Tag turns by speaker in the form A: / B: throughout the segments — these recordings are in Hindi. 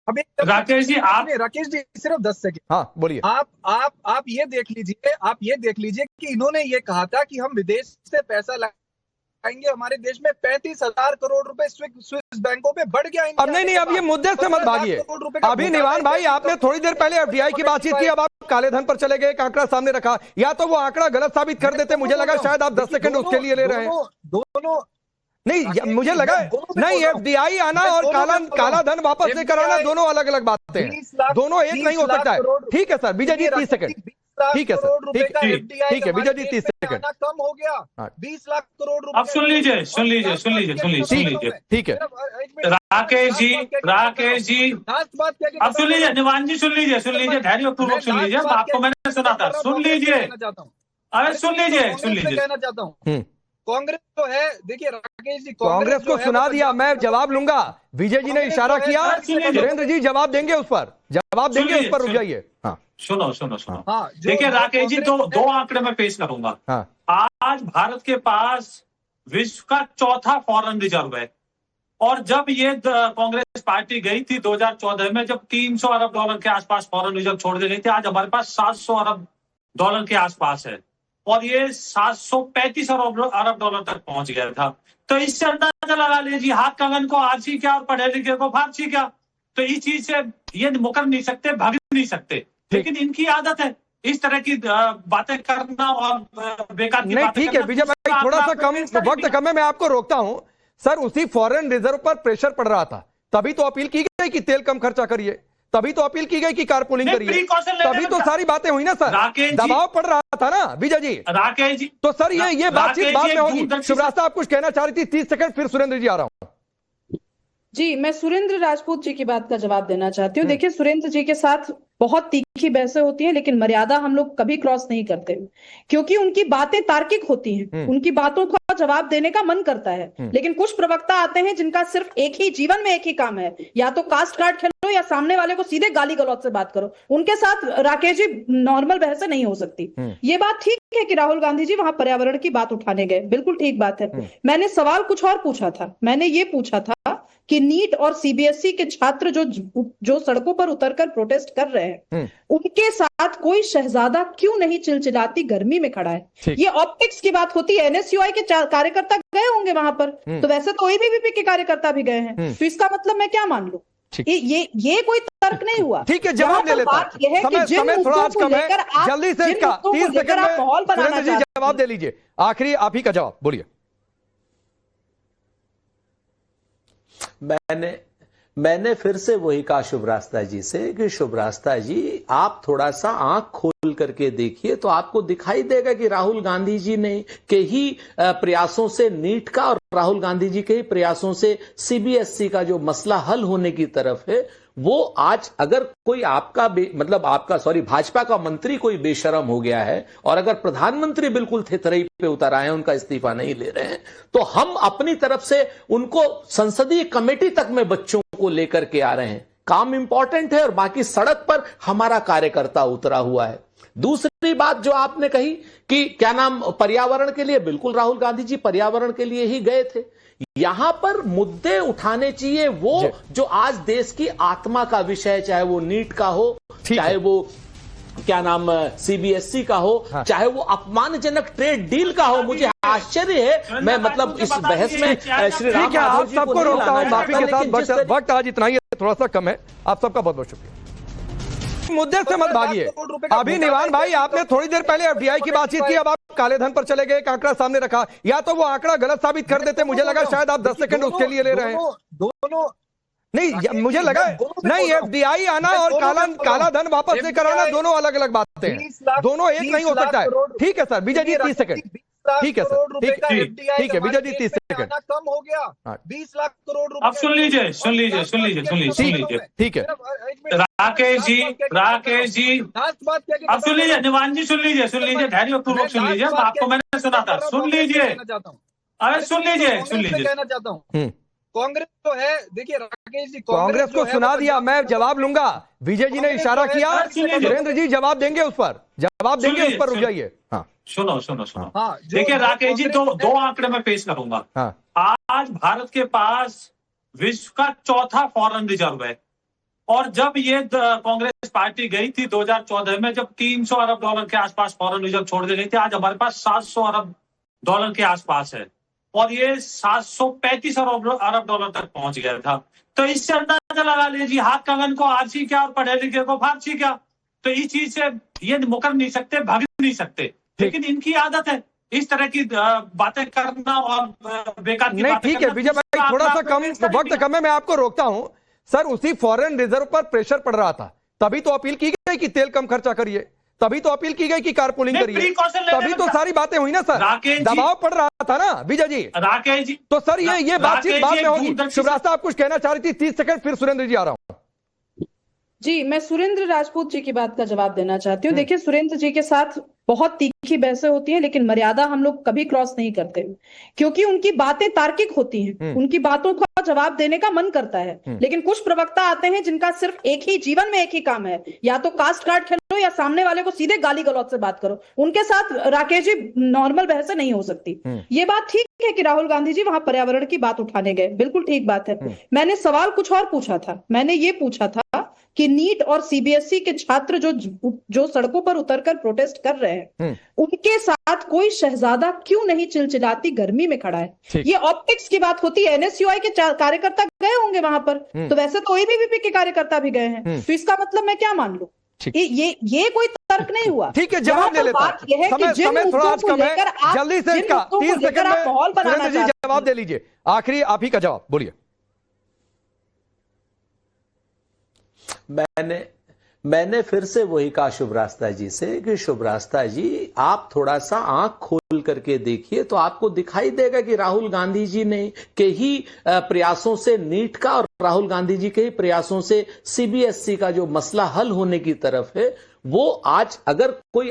A: अभी
B: राकेश
A: जी सिर्फ 10 सेकंड।
C: हाँ बोलिए।
A: आप ये देख लीजिए कि इन्होंने ये कहा था कि हम विदेश से पैसा लाएंगे, हमारे देश में 35,000 करोड़ रुपए स्विस बैंकों पे बढ़ गया।
C: अब नहीं, अब ये मुद्दे से मत भागिए। अभी निवान भाई, आपने थोड़ी देर पहले एफडीआई की बातचीत की, अब आप काले धन पर चले गए, एक आंकड़ा सामने रखा। या तो वो आंकड़ा गलत साबित कर देते, मुझे लगा शायद आप 10 सेकंड उसके लिए ले रहे हैं।
A: दोनों
C: नहीं, मुझे लगा नहीं, एफडीआई आना और काला धन वापस लेकर आना दोनों अलग अलग बातें हैं, दोनों एक नहीं हो सकता है। ठीक है सर, विजय जी 30 सेकंड। ठीक है सर, ठीक है विजय जी 30 सेकंड।
A: कम हो गया 20 लाख करोड़ रुपए।
B: अब सुन लीजिए।
C: ठीक है
B: राकेश जी अब सुन लीजिए, निवान जी सुन लीजिए, धैर्यपूर्वक सुन लीजिए। आपको मैंने सुना था, सुन लीजिए। अरे सुन लीजिए
A: कहना चाहता हूँ, कांग्रेस तो है, देखिए राकेश जी,
C: कांग्रेस को सुना दिया, मैं जवाब लूंगा। विजय जी ने इशारा किया, सुरेंद्र जी जवाब देंगे उस पर, उस पर रुक जाइए। हाँ
B: सुनो। देखिए राकेश जी, दो आंकड़े मैं पेश करूंगा।
C: हाँ।
B: आज भारत के पास विश्व का चौथा फॉरेन रिजर्व है, और जब ये कांग्रेस पार्टी गई थी 2014 में, जब 300 अरब डॉलर के आसपास फॉरेन रिजर्व छोड़ दी गई थी, आज हमारे पास 700 अरब डॉलर के आसपास है, और ये 735 अरब डॉलर तक पहुंच गया था। तो इससे अंदाजा लगा लीजिए, हाथ कंगन को आरसी क्या और पढ़े लिखे को फारसी क्या। तो इस चीज से ये मुकर नहीं सकते, भाग नहीं सकते, लेकिन इनकी आदत है इस तरह की बातें करना और बेकार की बातें।
C: ठीक है विजय भाई, थोड़ा सा वक्त कम है, मैं आपको रोकता हूं। सर, उसी फॉरेन रिजर्व पर प्रेशर पड़ रहा था, तभी तो अपील की गई कि तेल कम खर्चा करिए, तभी तो अपील की गई कि कारपूलिंग करिए, तभी तो सारी बातें हुई ना सर। दबाव पड़ रहा था ना विजय जी।
B: राकेश जी
C: तो सर ये बातचीत बाद में होगी। शिवराज आप कुछ कहना चाह रही थी, 30 सेकंड, फिर सुरेंद्र जी आ रहा हूं।
D: जी, मैं सुरेंद्र राजपूत जी की बात का जवाब देना चाहती हूँ। देखिए, सुरेंद्र जी के साथ बहुत तीखी बहसें होती हैं, लेकिन मर्यादा हम लोग कभी क्रॉस नहीं करते, क्योंकि उनकी बातें तार्किक होती हैं, उनकी बातों का जवाब देने का मन करता है। लेकिन कुछ प्रवक्ता आते हैं जिनका सिर्फ एक ही जीवन में एक ही काम है, या तो कास्ट कार्ड खेलो या सामने वाले को सीधे गाली गलौज से बात करो। उनके साथ राकेश जी नॉर्मल बहसें नहीं हो सकती। ये बात ठीक है कि राहुल गांधी जी वहां पर्यावरण की बात उठाने गए, बिल्कुल ठीक बात है। मैंने सवाल कुछ और पूछा था, मैंने ये पूछा था कि नीट और सीबीएसई के छात्र जो सड़कों पर उतरकर प्रोटेस्ट कर रहे हैं, उनके साथ कोई शहजादा क्यों नहीं चिलचिलाती गर्मी में खड़ा है। ये ऑप्टिक्स की बात होती है। एनएसयूआई के कार्यकर्ता गए होंगे वहां पर, तो वैसे तो एबीवीपी के कार्यकर्ता भी गए हैं, तो इसका मतलब मैं क्या मान लूं? ये कोई तर्क नहीं हुआ।
C: ठीक है, जवाब ले लेता हूं। समय थोड़ा आज कम है, जल्दी से इसका 30 सेकंड में सुरेंद्र जी जवाब दे लीजिए। आखिरी आप ही का जवाब बोलिए।
E: मैंने फिर से वही कहा शुभ रास्ता जी से कि शुभ रास्ता जी, आप थोड़ा सा आंख खोल करके देखिए तो आपको दिखाई देगा कि राहुल गांधी जी ने के ही प्रयासों से नीट का और राहुल गांधी जी के ही प्रयासों से सीबीएसई का जो मसला हल होने की तरफ है, वो आज अगर कोई भाजपा का मंत्री कोई बेशरम हो गया है, और अगर प्रधानमंत्री बिल्कुल थितरई पे उतर आए हैं, उनका इस्तीफा नहीं ले रहे हैं, तो हम अपनी तरफ से उनको संसदीय कमेटी तक में बच्चों को लेकर के आ रहे हैं। काम इंपॉर्टेंट है, और बाकी सड़क पर हमारा कार्यकर्ता उतरा हुआ है। दूसरी बात जो आपने कही कि पर्यावरण के लिए, बिल्कुल राहुल गांधी जी पर्यावरण के लिए ही गए थे। यहां पर मुद्दे उठाने चाहिए वो जो आज देश की आत्मा का विषय, चाहे वो नीट का हो, चाहे वो सीबीएसई का हो, चाहे वो अपमानजनक ट्रेड डील का हो। मुझे आश्चर्य है, मैं इस बहस में श्री राम
C: आप सबको रोकता हूं माफी के साथ, वक्त आज इतना ही है, थोड़ा सा कम है। आप सबका बहुत बहुत शुक्रिया। मुद्दे से मत भागिए। अभी निवान भाई, आपने थोड़ी देर पहले एफडीआई की बातचीत की, अब आप काले धन पर चले गए, एक आंकड़ा सामने रखा। या तो वो आंकड़ा गलत साबित कर देते, मुझे लगा शायद आप 10 सेकंड उसके लिए ले रहे हैं। नहीं, मुझे लगा नहीं, एफडीआई आना और काला धन वापस लेकर आना दोनों अलग अलग बातें हैं, दोनों एक नहीं हो सकता है। ठीक है सर, विजय जी 30 सेकंड। ठीक है सर, ठीक है विजय जी 30 सेकंड।
A: कम हो गया 20 लाख करोड़ रुपए।
B: अब सुन लीजिए। ठीक है राकेश जी अब सुन लीजिए, निवान जी सुन लीजिए, धैर्यपूर्वक सुन लीजिए। आपको मैंने सुना था, सुन लीजिए। अरे सुन लीजिए
A: कहना चाहता हूँ, कांग्रेस तो है, देखिए राकेश जी,
C: कांग्रेस को सुना दिया, मैं जवाब लूंगा। विजय जी ने इशारा किया, सुरेंद्र जी जवाब देंगे उस पर, रुक जाइए। हाँ
B: सुनो। देखिए राकेश जी, दो आंकड़े मैं पेश करूंगा। आज भारत के पास विश्व का चौथा फॉरेन रिजर्व है, और जब ये कांग्रेस पार्टी गई थी 2014 में, जब 300 अरब डॉलर के आसपास फॉरेन रिजर्व छोड़ के गई थी, आज हमारे पास 700 अरब डॉलर के आसपास है और ये 735 अरब डॉलर तक पहुंच गया था। तो इससे अंदाजा लगा लीजिए, हाथ कंगन को आरसी क्या और पढ़े लिखे को फारसी क्या। तो इस चीज से ये मुकर नहीं सकते, भाग नहीं सकते, लेकिन इनकी आदत है इस तरह की बातें करना और बेकार की
C: नहीं। ठीक है विजय भाई, थोड़ा सा कम वक्त कम है, मैं आपको रोकता हूं। सर उसी फॉरेन रिजर्व पर प्रेशर पड़ रहा था, तभी तो अपील की गई कि तेल कम खर्चा करिए, तभी तो अपील की गई कि कारपूलिंग करिए, तभी तो सारी बातें हुई ना सर। दबाव पड़ रहा था ना विजय जी।
B: राकेश जी
C: तो सर ये बातचीत बाद में होगी। शिवराज आप कुछ कहना चाह रही थी, 30 सेकंड, फिर सुरेंद्र जी आ रहा हूं।
D: जी, मैं सुरेंद्र राजपूत जी की बात का जवाब देना चाहती हूँ। देखिए, सुरेंद्र जी के साथ बहुत तीखी बहसें होती हैं, लेकिन मर्यादा हम लोग कभी क्रॉस नहीं करते, क्योंकि उनकी बातें तार्किक होती हैं। उनकी बातों का जवाब देने का मन करता है, लेकिन कुछ प्रवक्ता आते हैं जिनका सिर्फ एक ही जीवन में एक ही काम है, या तो कास्ट कार्ड खेलो या सामने वाले को सीधे गाली गलौज से बात करो। उनके साथ राकेश जी नॉर्मल बहसें नहीं हो सकती। ये बात ठीक है कि राहुल गांधी जी वहां पर्यावरण की बात उठाने गए, बिल्कुल ठीक बात है। मैंने सवाल कुछ और पूछा था। मैंने ये पूछा था कि नीट और सीबीएसई के छात्र जो सड़कों पर उतरकर प्रोटेस्ट कर रहे हैं, उनके साथ कोई शहजादा क्यों नहीं चिलचिलाती गर्मी में खड़ा है। ये ऑप्टिक्स की बात होती है। एनएसयूआई के कार्यकर्ता गए होंगे वहां पर, तो वैसे तो एबीवीपी के कार्यकर्ता भी गए हैं, तो इसका मतलब मैं क्या मान लूं? ये कोई तर्क नहीं हुआ।
C: ठीक है, जवाब ले लेता हूं। समय थोड़ा आज कम है, जल्दी से इसका 30 सेकंड में सुरेंद्र जी जवाब दे लीजिए। आखिरी आप ही का जवाब बोलिए।
E: मैंने फिर से वही कहा शुभरास्ता जी से कि शुभरास्ता जी, आप थोड़ा सा आंख खोल करके देखिए तो आपको दिखाई देगा कि राहुल गांधी जी ने के ही प्रयासों से नीट का और राहुल गांधी जी के ही प्रयासों से सीबीएसई का जो मसला हल होने की तरफ है, वो आज अगर कोई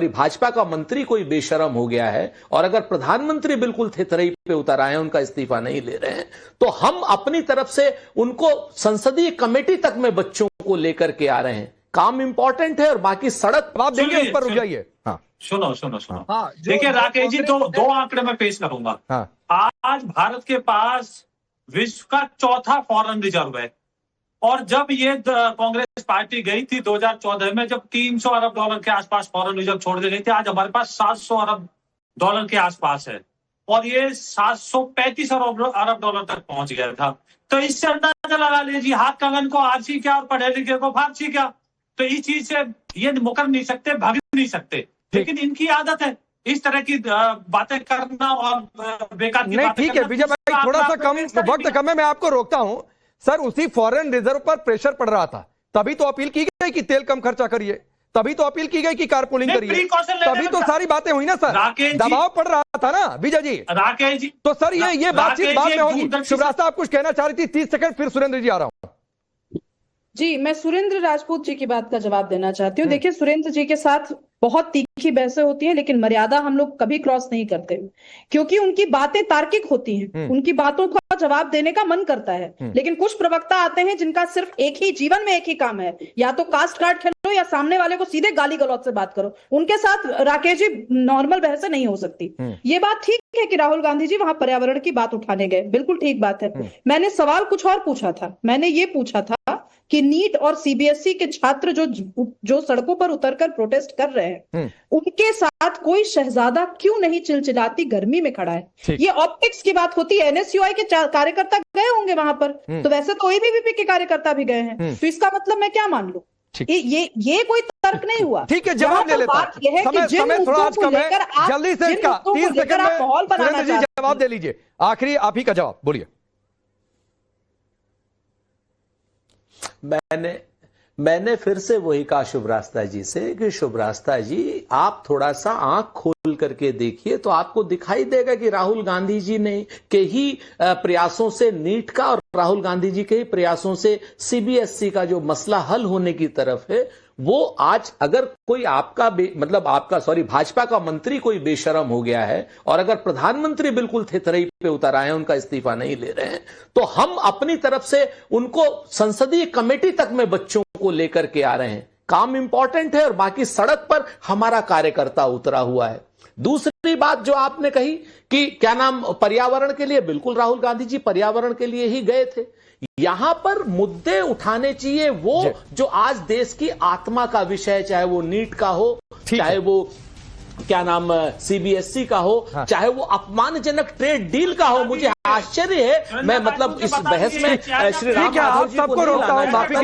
E: भाजपा का मंत्री कोई बेशरम हो गया है और अगर प्रधानमंत्री बिल्कुल थेथरई पे उतर आए हैं, उनका इस्तीफा नहीं ले रहे हैं, तो हम अपनी तरफ से उनको संसदीय कमेटी तक में बच्चों को लेकर के आ रहे हैं। काम इंपॉर्टेंट है और बाकी सड़क
C: आप देंगे, इस पर रुक जाइए। हाँ
B: सुनो। हाँ, देखिए राकेश जी, दो आंकड़े मैं पेश करूंगा। हाँ। आज भारत के पास विश्व का चौथा फॉरेन रिजर्व है और जब ये कांग्रेस पार्टी गई थी 2014 में, जब 300 अरब डॉलर के आसपास फॉरेन रिजर्व छोड़ के गई थी, आज हमारे पास 700 अरब डॉलर के आसपास है और ये 735 अरब डॉलर तक पहुंच गया था। तो इससे अंदाजा लगा लीजिए, हाथ कंगन को आरसी क्या और पढ़े लिखे को फारसी क्या। तो इस चीज से ये मुकर नहीं सकते, भाग नहीं सकते, लेकिन इनकी आदत है इस तरह की बातें करना और बेकार की
C: नहीं। ठीक है विजय भाई, थोड़ा सा कम वक्त कम है, मैं आपको रोकता हूं। सर उसी फॉरेन रिजर्व पर प्रेशर पड़ रहा था, तभी तो अपील की गई कि तेल कम खर्चा करिए, तभी तो अपील की गई कि कारपूलिंग करिए, तभी तो सारी बातें हुई ना सर। दबाव पड़ रहा था ना विजय जी।
B: राकेश जी
C: तो सर ये बातचीत बाद में होगी। शिवराज आप कुछ कहना चाह रही थी, 30 सेकंड, फिर सुरेंद्र जी आ रहा हूं।
D: जी, मैं सुरेंद्र राजपूत जी की बात का जवाब देना चाहती हूँ। देखिए, सुरेंद्र जी के साथ बहुत तीखी बहसें होती हैं, लेकिन मर्यादा हम लोग कभी क्रॉस नहीं करते, क्योंकि उनकी बातें तार्किक होती हैं। उनकी बातों का जवाब देने का मन करता है, लेकिन कुछ प्रवक्ता आते हैं जिनका सिर्फ एक ही जीवन में एक ही काम है, या तो कास्ट कार्ड खेलो या सामने वाले को सीधे गाली गलौज से बात करो। उनके साथ राकेश जी नॉर्मल बहसें नहीं हो सकती। ये बात ठीक है कि राहुल गांधी जी वहां पर्यावरण की बात उठाने गए, बिल्कुल ठीक बात है। मैंने सवाल कुछ और पूछा था। मैंने ये पूछा था कि नीट और सीबीएसई के छात्र जो सड़कों पर उतरकर प्रोटेस्ट कर रहे हैं, उनके साथ कोई शहजादा क्यों नहीं चिलचिलाती गर्मी में खड़ा है। ये ऑप्टिक्स की बात होती है। एनएसयूआई के कार्यकर्ता गए होंगे वहां पर, तो वैसे तो एबीवीपी के कार्यकर्ता भी गए हैं, तो इसका मतलब मैं क्या मान लूं? ये कोई तर्क नहीं हुआ।
C: ठीक है, जवाब ले लेता हूं। समय थोड़ा आज कम है, जल्दी से इसका 30 सेकंड में सुरेंद्र जी जवाब दे लीजिए। आखिरी आप ही का जवाब बोलिए।
E: मैंने फिर से वही कहा शुभरास्ता जी से कि शुभरास्ता जी, आप थोड़ा सा आंख खोल करके देखिए तो आपको दिखाई देगा कि राहुल गांधी जी ने के ही प्रयासों से नीट का और राहुल गांधी जी के ही प्रयासों से सीबीएसई का जो मसला हल होने की तरफ है, वो आज अगर कोई भाजपा का मंत्री कोई बेशरम हो गया है और अगर प्रधानमंत्री बिल्कुल थेथरई पे उतर आए हैं, उनका इस्तीफा नहीं ले रहे हैं, तो हम अपनी तरफ से उनको संसदीय कमेटी तक में बच्चों को लेकर के आ रहे हैं। काम इंपॉर्टेंट है और बाकी सड़क पर हमारा कार्यकर्ता उतरा हुआ है। दूसरी बात जो आपने कही कि पर्यावरण के लिए, बिल्कुल राहुल गांधी जी पर्यावरण के लिए ही गए थे, यहां पर मुद्दे उठाने चाहिए वो जो आज देश की आत्मा का विषय, चाहे वो नीट का हो, चाहे वो क्या नाम सीबीएसई का हो, चाहे वो अपमानजनक ट्रेड डील का हो। मुझे आश्चर्य है, मैं मतलब इस बहस में श्री राम
C: ठीक है, आप सबको रोकता हूं, माफी के